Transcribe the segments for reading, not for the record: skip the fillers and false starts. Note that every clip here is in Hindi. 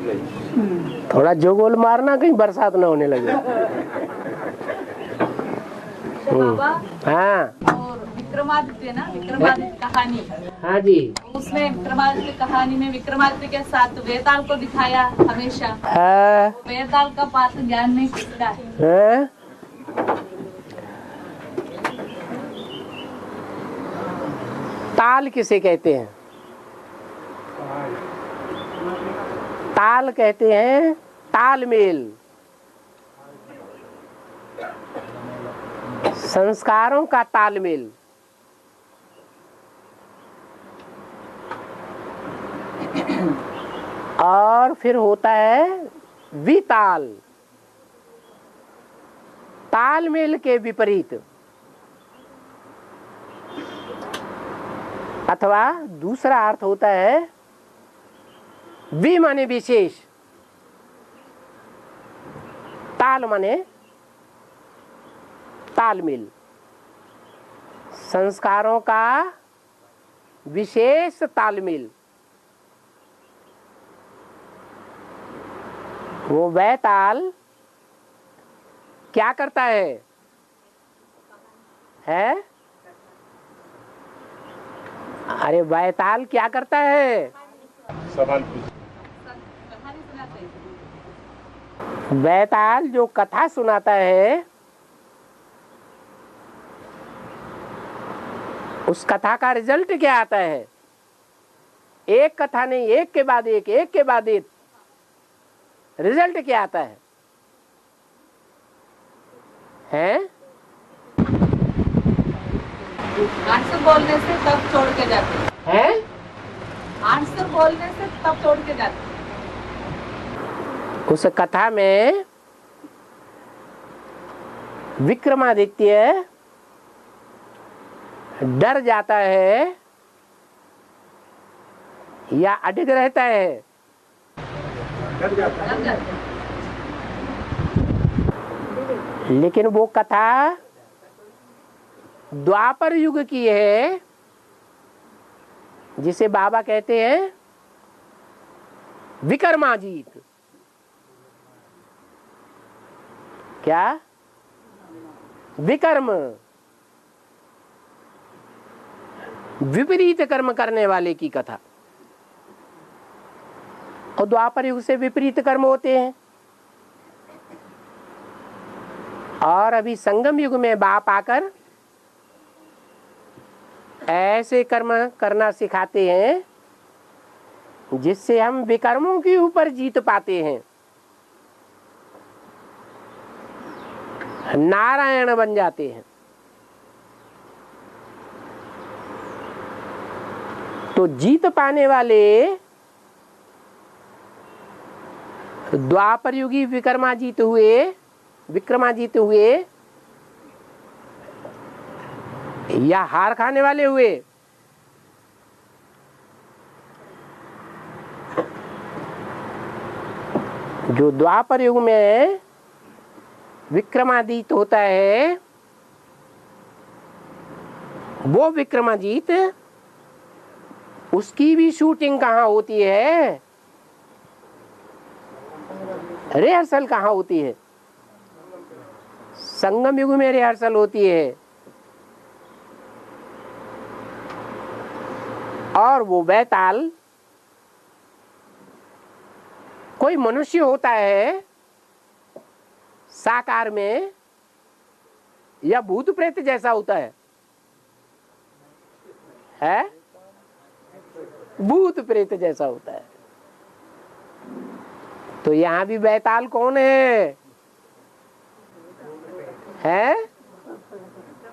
थोड़ा जोगोल मारना, कहीं बरसात ना होने लगे। बाबा हाँ और विक्रमादित्य ना, विक्रमादित्य कहानी, हाँ जी। उसमें विक्रमादित्य कहानी में विक्रमादित्य के साथ वेताल को दिखाया हमेशा। हाँ वेताल का पात्र ज्ञान नहीं किसका है? हाँ? ताल किसे कहते हैं? ताल कहते हैं तालमेल। संस्कारों का तालमेल। और फिर होता है विताल, तालमेल के विपरीत। अथवा दूसरा अर्थ होता है वि माने विशेष, ताल माने तालमेल। संस्कारों का विशेष तालमेल। वो वैताल क्या करता है? अरे वैताल क्या करता है? सवाल कहानी सुनाते हैं। वैताल जो कथा सुनाता है, उस कथा का रिजल्ट क्या आता है? एक कथा नहीं, एक के बाद एक, एक के बाद एक। रिजल्ट क्या आता है? आंसर बोलने से तब छोड़ के जाते हैं? आंसर बोलने से तब छोड़ के जाते। उस कथा में विक्रमादित्य डर जाता है या अडिग रहता है? डर जाता। लेकिन वो कथा द्वापर युग की है, जिसे बाबा कहते हैं विक्रमाजीत। क्या? विकर्म, विपरीत कर्म करने वाले की कथा। और द्वापर युग से विपरीत कर्म होते हैं। और अभी संगम युग में बाप आकर ऐसे कर्म करना सिखाते हैं जिससे हम विकर्मों के ऊपर जीत पाते हैं, नारायण बन जाते हैं। तो जीत पाने वाले द्वापर युगी विक्रमाजीत हुए या हार खाने वाले हुए? जो द्वापर युग में विक्रमादित्य होता है, वो विक्रमाजीत, उसकी भी शूटिंग कहाँ होती है? रिहर्सल कहाँ होती है? संगम युग में रिहर्सल होती है। और वो वैताल कोई मनुष्य होता है साकार में, या भूत प्रेत जैसा होता है? भूत प्रेत जैसा होता है। तो यहाँ भी वैताल कौन है?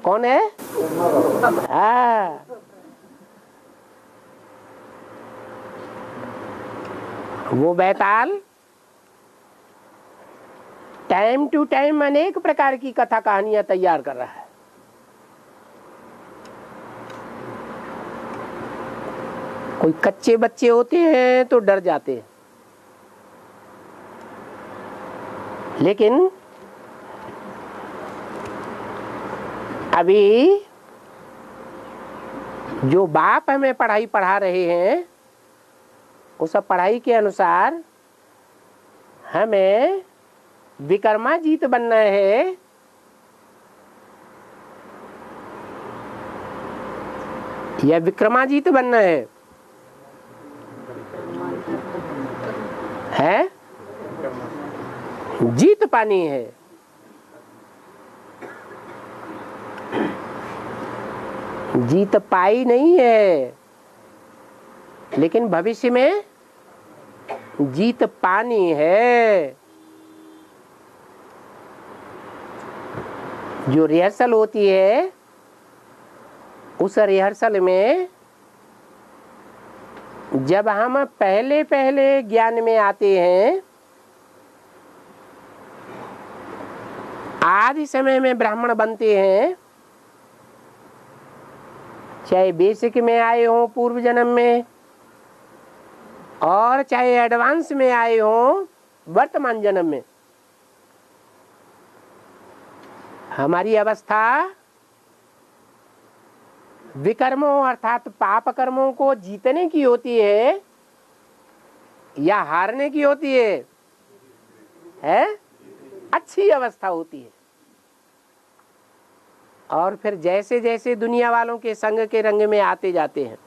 कौन है? हाँ, वो वैताल टाइम टू टाइम अनेक प्रकार की कथा कहानियां तैयार कर रहा है। कोई कच्चे बच्चे होते हैं तो डर जाते हैं, लेकिन अभी जो बाप हमें पढ़ाई पढ़ा रहे हैं, उस पढ़ाई के अनुसार हमें विक्रमाजीत बनना है, या विक्रमाजीत बनना है? जीत पानी है। जीत पाई नहीं है, लेकिन भविष्य में जीत पानी है। जो रिहर्सल होती है, उस रिहर्सल में जब हम पहले पहले ज्ञान में आते हैं, आदि समय में ब्राह्मण बनते हैं, चाहे बेसिक में आए हो पूर्व जन्म में, और चाहे एडवांस में आए हो वर्तमान जन्म में, हमारी अवस्था विकर्मों अर्थात पाप कर्मों को जीतने की होती है या हारने की होती है? अच्छी अवस्था होती है। और फिर जैसे जैसे दुनिया वालों के संग के रंग में आते जाते हैं,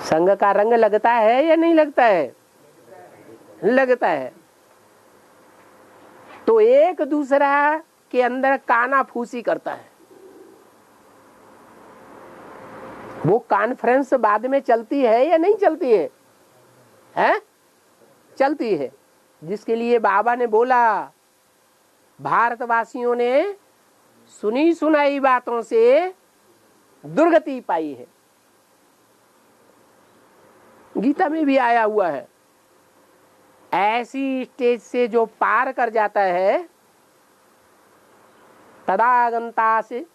संग का रंग लगता है या नहीं लगता है? लगता है। तो एक दूसरा के अंदर काना फूसी करता है। वो कॉन्फ्रेंस बाद में चलती है या नहीं चलती है? हैं? चलती है। जिसके लिए बाबा ने बोला, भारतवासियों ने सुनी सुनाई बातों से दुर्गति पाई है। गीता में भी आया हुआ है। ऐसी स्टेज से जो पार कर जाता है, तदागंतासि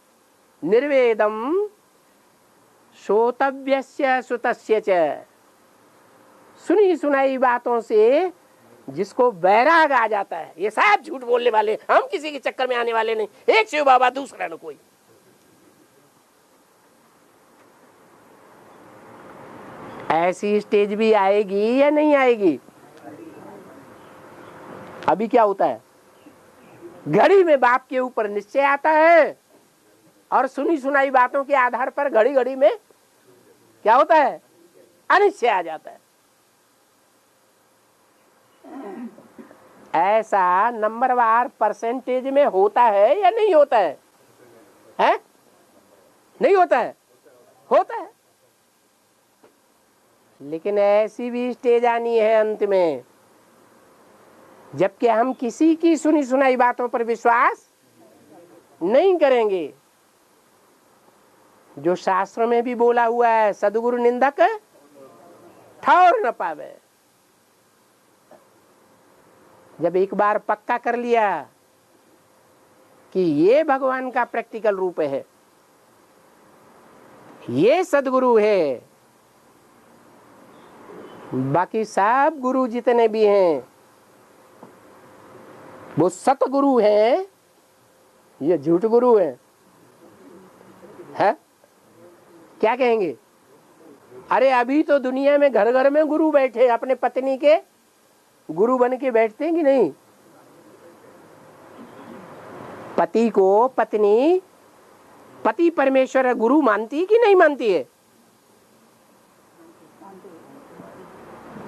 निर्वेदम श्रोतव्यस्य श्रुतस्य च। सुनी सुनाई बातों से जिसको वैराग आ जाता है, ये सब झूठ बोलने वाले, हम किसी के चक्कर में आने वाले नहीं, एक शिव बाबा दूसरा न कोई। ऐसी स्टेज भी आएगी या नहीं आएगी? अभी क्या होता है, घड़ी में बाप के ऊपर निश्चय आता है, और सुनी सुनाई बातों के आधार पर घड़ी घड़ी में क्या होता है, अनिश्चय आ जाता है। ऐसा नंबरवार परसेंटेज में होता है या नहीं होता है? हैं? नहीं होता है? होता है। लेकिन ऐसी भी स्टेज आनी है अंत में, जबकि हम किसी की सुनी सुनाई बातों पर विश्वास नहीं करेंगे। जो शास्त्र में भी बोला हुआ है, सदगुरु निंदक ठौर न पावे। जब एक बार पक्का कर लिया कि ये भगवान का प्रैक्टिकल रूप है, ये सदगुरु है, बाकी सब गुरु जितने भी हैं वो सतगुरु हैं, ये झूठ गुरु है? क्या कहेंगे? अरे अभी तो दुनिया में घर घर में गुरु बैठे, अपने पत्नी के गुरु बन के बैठते हैं कि नहीं? पति को पत्नी पति परमेश्वर गुरु मानती कि नहीं मानती है?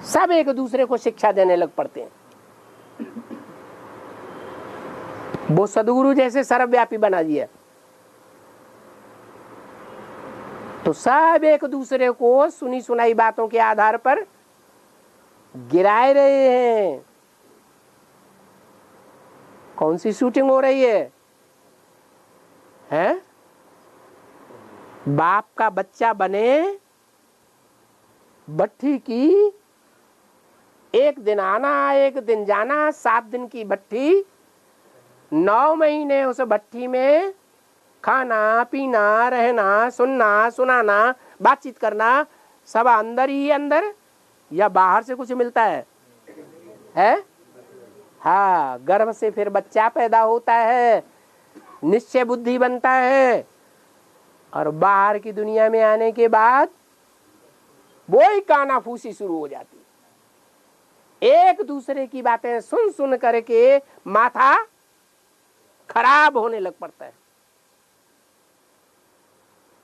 सब एक दूसरे को शिक्षा देने लग पड़ते हैं। वो सदगुरु जैसे सर्वव्यापी बना दिया, तो सब एक दूसरे को सुनी सुनाई बातों के आधार पर गिराए रहे हैं। कौन सी शूटिंग हो रही है? हैं? बाप का बच्चा बने, भट्ठी की एक दिन आना एक दिन जाना, 7 दिन की भट्ठी, 9 महीने उस भट्ठी में खाना पीना रहना सुनना सुनाना बातचीत करना, सब अंदर ही अंदर या बाहर से कुछ मिलता है? हाँ, गर्भ से फिर बच्चा पैदा होता है, निश्चय बुद्धि बनता है, और बाहर की दुनिया में आने के बाद वो ही कानाफूसी शुरू हो जाती है। एक दूसरे की बातें सुन सुन करके माथा खराब होने लग पड़ता है।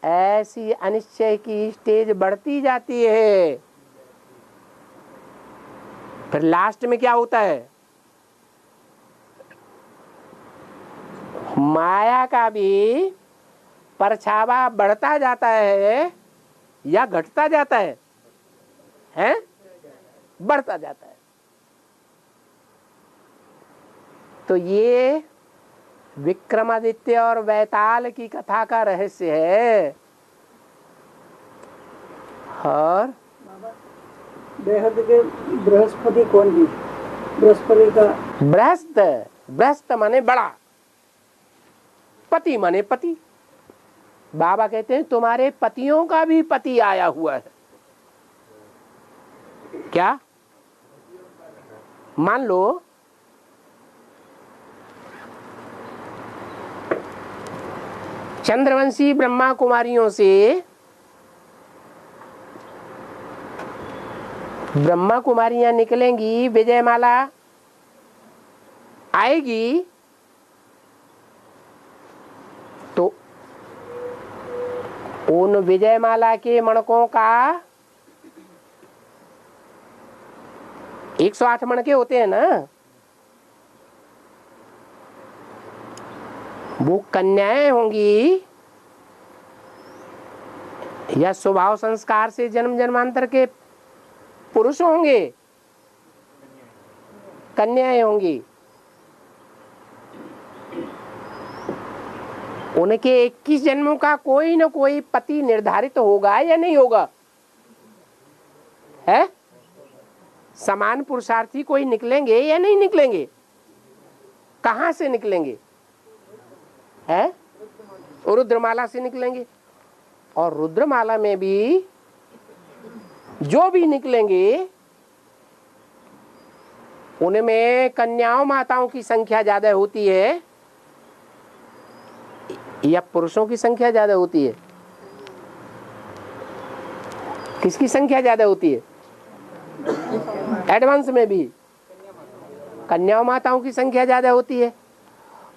ऐसी अनिश्चय की स्टेज बढ़ती जाती है। फिर लास्ट में क्या होता है, माया का भी परछावा बढ़ता जाता है या घटता जाता है? बढ़ता जाता है। तो ये विक्रमादित्य और वैताल की कथा का रहस्य है। और बेहद के बृहस्पति कौन जी? बृहस्पति का बृहस्पति माने बड़ा, पति माने पति। बाबा कहते हैं तुम्हारे पतियों का भी पति आया हुआ है। क्या? मान लो चंद्रवंशी ब्रह्मा कुमारियों से ब्रह्मा कुमारियां निकलेंगी, विजयमाला आएगी, तो उन विजयमाला के मणकों का 108 मणके होते हैं ना, वो कन्याएं होंगी या स्वभाव संस्कार से जन्म जन्मांतर के पुरुष होंगे? कन्याएं होंगी। उनके 21 जन्मों का कोई न कोई पति निर्धारित होगा या नहीं होगा? है? समान पुरुषार्थी कोई निकलेंगे या नहीं निकलेंगे? कहां से निकलेंगे? है? रुद्रमाला से निकलेंगे। और रुद्रमाला में भी जो भी निकलेंगे उनमें कन्याओं माताओं की संख्या ज्यादा होती है या पुरुषों की संख्या ज्यादा होती है? किसकी संख्या ज्यादा होती है? एडवांस में भी कन्याओं माताओं की संख्या ज्यादा होती है।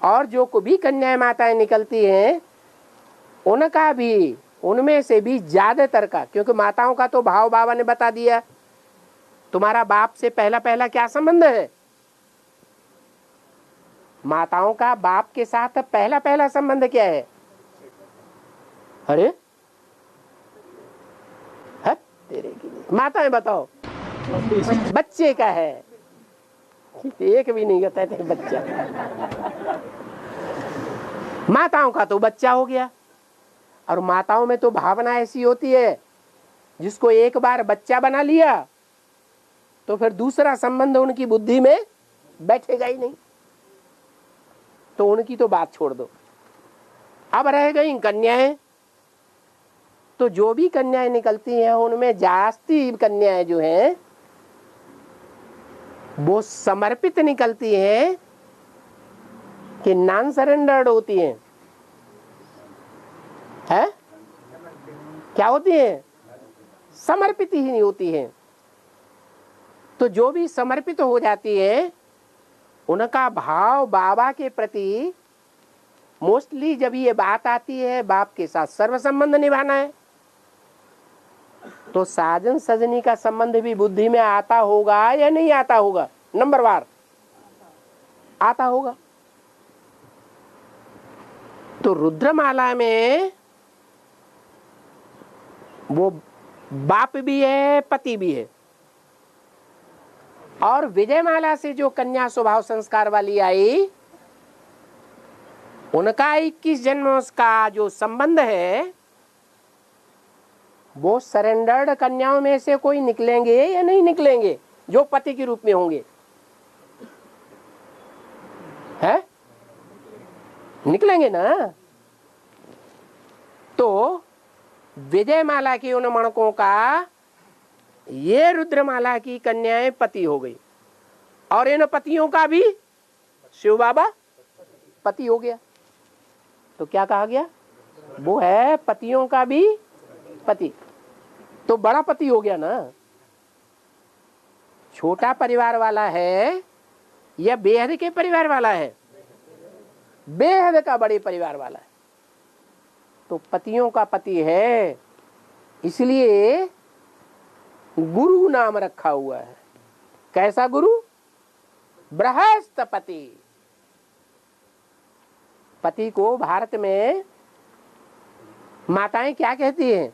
और जो को भी कन्याएं माताएं निकलती हैं उनका भी, उनमें से भी ज्यादातर का, क्योंकि माताओं का तो भाव बाबा ने बता दिया। तुम्हारा बाप से पहला पहला क्या संबंध है? माताओं का बाप के साथ पहला पहला संबंध क्या है? अरे है तेरे की माताएं बताओ। बच्चे का है। एक भी नहीं कहता है बच्चा। माताओं का तो बच्चा हो गया। और माताओं में तो भावना ऐसी होती है, जिसको एक बार बच्चा बना लिया तो फिर दूसरा संबंध उनकी बुद्धि में बैठेगा ही नहीं। तो उनकी तो बात छोड़ दो। अब रह गई कन्याएं। तो जो भी कन्याएं निकलती हैं उनमें जास्ती कन्याएं जो हैं वो समर्पित निकलती हैं कि नॉन सरेंडर्ड होती हैं। है? क्या होती है? समर्पित ही नहीं होती है। तो जो भी समर्पित हो जाती है उनका भाव बाबा के प्रति, मोस्टली जब ये बात आती है बाप के साथ सर्व संबंध निभाना है, तो साजन सजनी का संबंध भी बुद्धि में आता होगा या नहीं आता होगा? नंबर वार आता होगा। तो रुद्रमाला में वो बाप भी है, पति भी है। और विजयमाला से जो कन्या स्वभाव संस्कार वाली आई, उनका 21 जन्मों का जो संबंध है वो सरेंडर्ड कन्याओं में से कोई निकलेंगे या नहीं निकलेंगे, जो पति के रूप में होंगे? है? निकलेंगे ना। तो विजयमाला की उन मणकों का ये रुद्रमाला की कन्याएं पति हो गई। और इन पतियों का भी शिव बाबा पति हो गया। तो क्या कहा गया? वो है पतियों का भी पति। तो बड़ा पति हो गया ना। छोटा परिवार वाला है या बेहद के परिवार वाला है? बेहद का बड़े परिवार वाला है, तो पतियों का पति है, इसलिए गुरु नाम रखा हुआ है। कैसा गुरु? बृहस्पति। पति को भारत में माताएं क्या कहती हैं?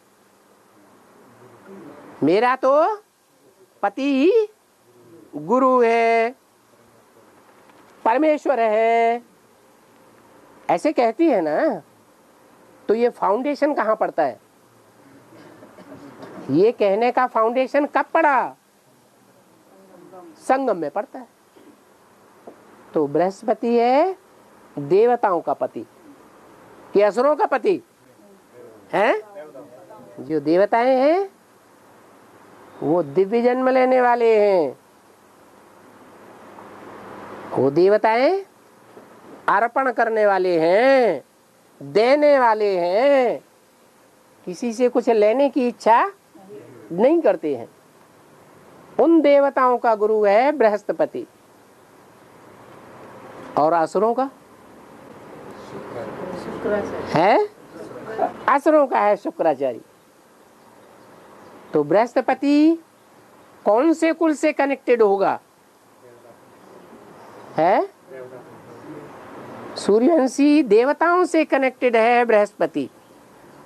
मेरा तो पति गुरु है, परमेश्वर है, ऐसे कहती है ना। तो ये फाउंडेशन कहाँ पड़ता है? ये कहने का फाउंडेशन कब पड़ा? संगम में पड़ता है। तो बृहस्पति है देवताओं का पति कि असुरों का पति है? जो देवताएं हैं वो दिव्य जन्म लेने वाले हैं। वो देवताएं अर्पण करने वाले हैं, देने वाले हैं, किसी से कुछ लेने की इच्छा नहीं करते हैं। उन देवताओं का गुरु है बृहस्पति। और असुरों का है? असुरों का है शुक्राचार्य। तो बृहस्पति कौन से कुल से कनेक्टेड होगा? है सूर्यवंशी देवताओं से कनेक्टेड है बृहस्पति।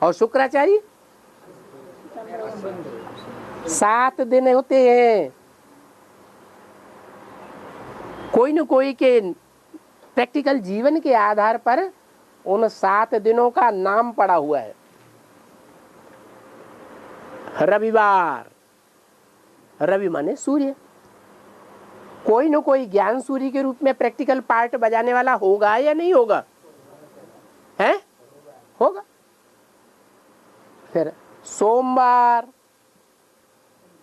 और शुक्राचार्य 7 दिन होते हैं। कोई न कोई के प्रैक्टिकल जीवन के आधार पर उन 7 दिनों का नाम पड़ा हुआ है। रविवार, रवि माने सूर्य। कोई न कोई ज्ञान सूर्य के रूप में प्रैक्टिकल पार्ट बजाने वाला होगा या नहीं होगा? है? होगा। फिर सोमवार,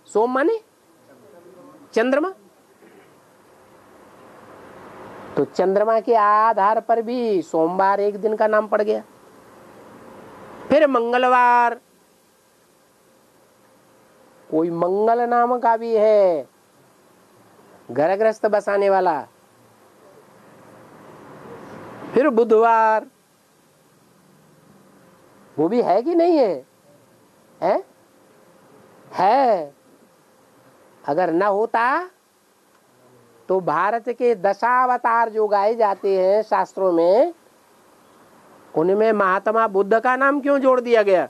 सोम माने चंद्रमा। तो चंद्रमा के आधार पर भी सोमवार एक दिन का नाम पड़ गया। फिर मंगलवार, कोई मंगल नाम का भी है, घर गृहस्थ बसाने वाला। फिर बुधवार, वो भी है कि नहीं है? है। अगर न होता तो भारत के दशावतार जो गाए जाते हैं शास्त्रों में, उनमें महात्मा बुद्ध का नाम क्यों जोड़ दिया गया?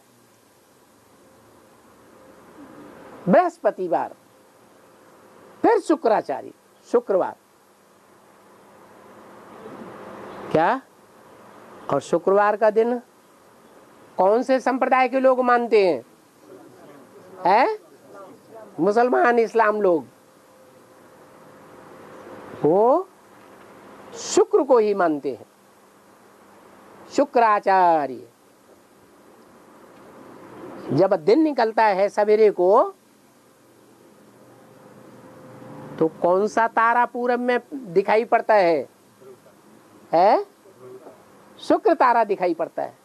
बृहस्पतिवार। फिर शुक्राचार्य, शुक्रवार। क्या? और शुक्रवार का दिन कौन से संप्रदाय के लोग मानते हैं? मुसलमान, इस्लाम लोग। वो शुक्र को ही मानते हैं, शुक्राचार्य। जब दिन निकलता है सवेरे को, तो कौन सा तारा पूरब में दिखाई पड़ता है? शुक्र तारा दिखाई पड़ता है।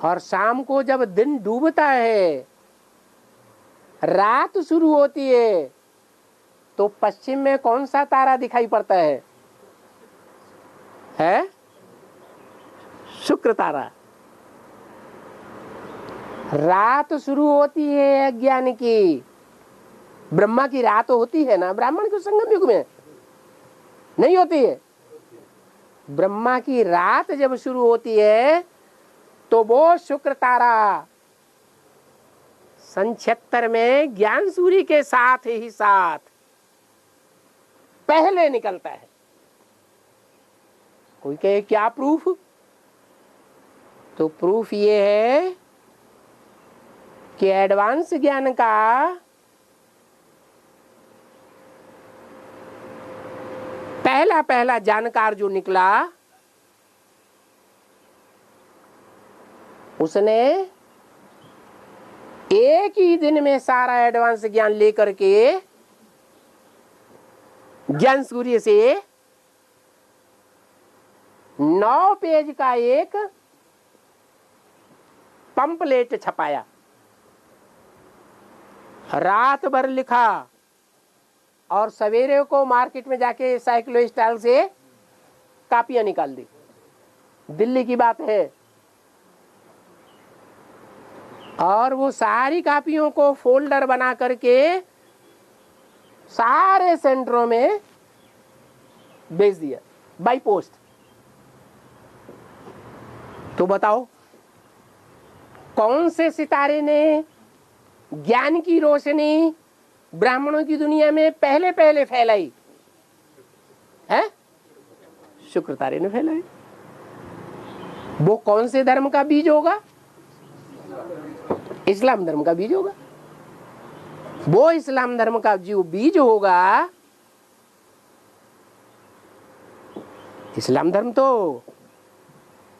और शाम को जब दिन डूबता है, रात शुरू होती है, तो पश्चिम में कौन सा तारा दिखाई पड़ता है? शुक्र तारा। रात शुरू होती है अज्ञान की। ब्रह्मा की रात होती है ना ब्राह्मण के संगम युग में? नहीं होती है। ब्रह्मा की रात जब शुरू होती है तो वो शुक्र तारा सन 76 में ज्ञान सूर्य के साथ ही साथ पहले निकलता है। कोई कहे क्या प्रूफ? तो प्रूफ ये है कि एडवांस ज्ञान का पहला जानकार जो निकला, उसने एक ही दिन में सारा एडवांस ज्ञान लेकर के ज्ञान सूर्य से 9 पेज का एक पंपलेट छपाया। रात भर लिखा और सवेरे को मार्केट में जाके साइक्लो स्टाइल से कापियां निकाल दी। दिल्ली की बात है। और वो सारी कापियों को फोल्डर बना करके सारे सेंटरों में भेज दिया बाई पोस्ट। तो बताओ कौन से सितारे ने ज्ञान की रोशनी ब्राह्मणों की दुनिया में पहले पहले फैलाई है? शुक्र तारे ने फैलाई। वो कौन से धर्म का बीज होगा? इस्लाम धर्म का बीज होगा। वो इस्लाम धर्म का जो बीज होगा, इस्लाम धर्म तो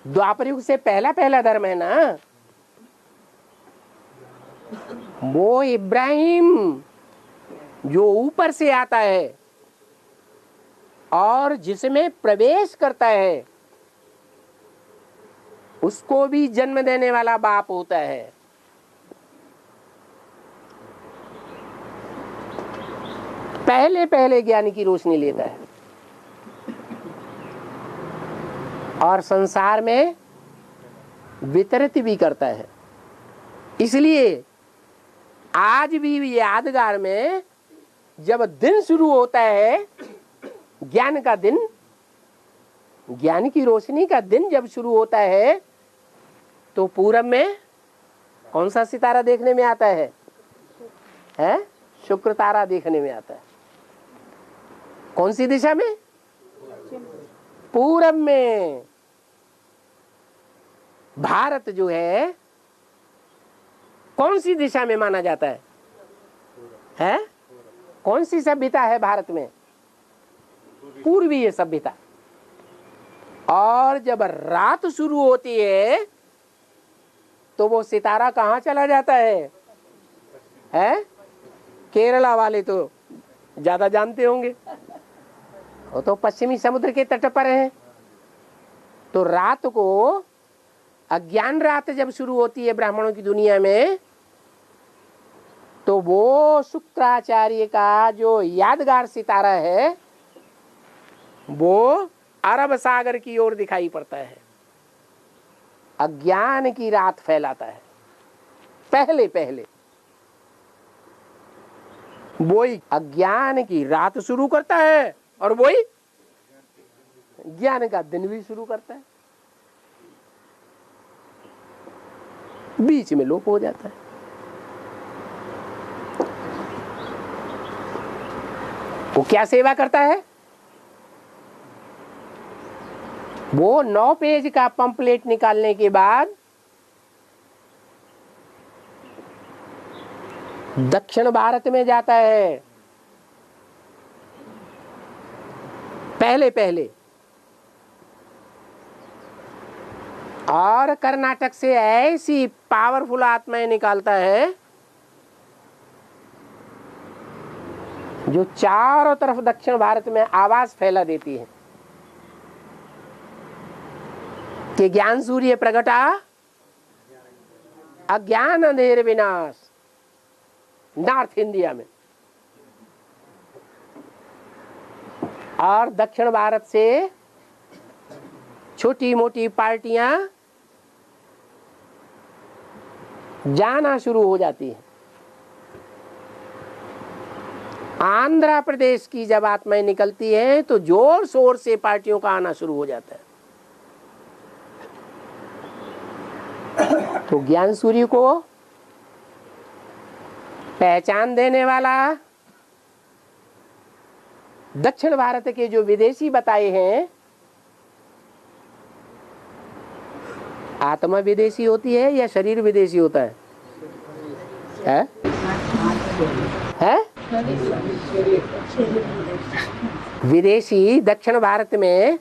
द्वापर युग से पहला धर्म है ना। वो इब्राहिम जो ऊपर से आता है और जिसमें प्रवेश करता है, उसको भी जन्म देने वाला बाप होता है। पहले पहले ज्ञान की रोशनी लेता है और संसार में वितरित भी करता है। इसलिए आज भी यादगार में जब दिन शुरू होता है, ज्ञान का दिन, ज्ञान की रोशनी का दिन जब शुरू होता है, तो पूरब में कौन सा सितारा देखने में आता है? शुक्र तारा देखने में आता है। कौन सी दिशा में? पूरब में। भारत जो है कौन सी दिशा में माना जाता है? कौन सी सभ्यता है भारत में? पूर्वीय सभ्यता। और जब रात शुरू होती है तो वो सितारा कहाँ चला जाता है? केरला वाले तो ज्यादा जानते होंगे, वो तो पश्चिमी समुद्र के तट पर है। तो रात को, अज्ञान रात जब शुरू होती है ब्राह्मणों की दुनिया में, तो वो शुक्राचार्य का जो यादगार सितारा है वो अरब सागर की ओर दिखाई पड़ता है, अज्ञान की रात फैलाता है। पहले पहले वही अज्ञान की रात शुरू करता है और वही ज्ञान का दिन भी शुरू करता है। बीच में लोप हो जाता है। वो क्या सेवा करता है? वो 9 पेज का पंपलेट निकालने के बाद दक्षिण भारत में जाता है। पहले पहले और कर्नाटक से ऐसी पावरफुल आत्माएं निकालता है जो चारों तरफ दक्षिण भारत में आवाज फैला देती है कि ज्ञान सूर्य प्रगटा, अज्ञान अंधेर विनाश। नॉर्थ इंडिया में और दक्षिण भारत से छोटी मोटी पार्टियां जाना शुरू हो जाती है। आंध्र प्रदेश की जब आत्माएं निकलती है तो जोर शोर से पार्टियों का आना शुरू हो जाता है। तो ज्ञान सूर्य को पहचान देने वाला दक्षिण भारत के जो विदेशी बताए हैं, आत्मा विदेशी होती है या शरीर विदेशी होता है? विदेशी दक्षिण भारत में,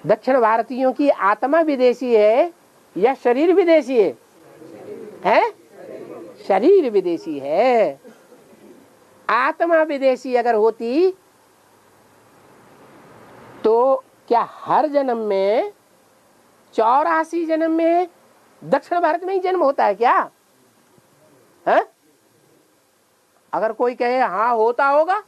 दक्षिण भारतीयों की आत्मा विदेशी है या शरीर विदेशी है? शरीर विदेशी है। आत्मा विदेशी अगर होती तो क्या हर जन्म में 84 जन्म में दक्षिण भारत में ही जन्म होता है क्या? अगर कोई कहे हाँ होता होगा